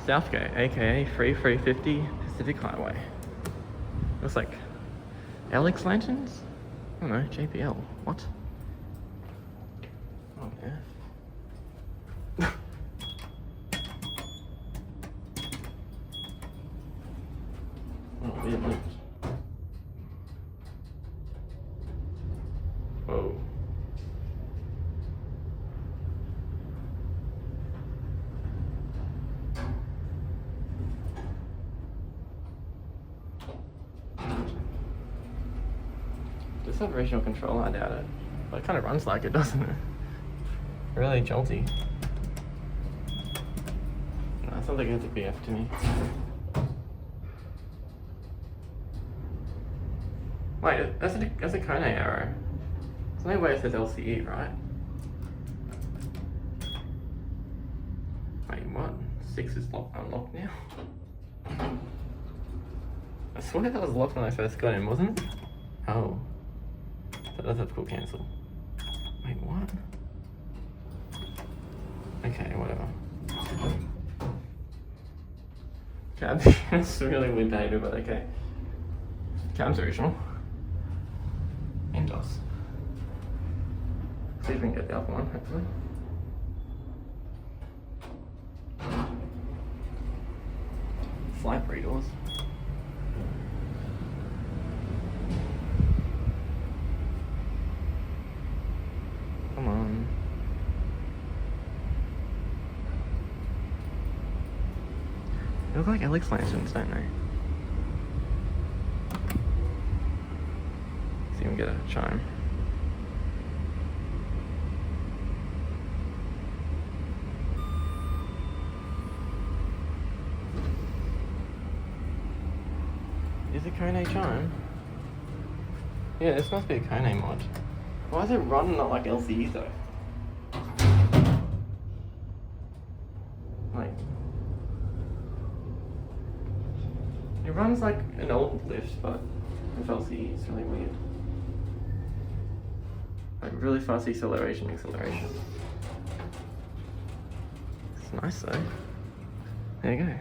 Southgate, aka 3350 Pacific Highway. Looks like Alex lanterns? I don't know, JPL. What? Oh yeah. Oh, weird lift. Whoa. Does have regional control? I doubt it. But it kind of runs like it, doesn't it? Really jolty. No, it sounds like it's a BF to me. Wait, that's a Kone arrow. There's no way it says LCE, right? Wait, what? 6 is unlocked now? I swear that was locked when I first got in, wasn't it? Oh. That does have cool cancel. Wait, what? Okay, whatever. Cab, it's really weird behavior, but okay. Cab's original. And DOS. See if we can get the other one, hopefully. Flight 3 doors. Come on. They look like Alex lanterns, don't they? See if we can get a chime. Is it Kone chime? Yeah, this must be a Kone mod. Why is it run not like LCE though? Like, it runs like an old lift, but with LCE, it's really weird. Like really fast acceleration. It's nice though. There you go.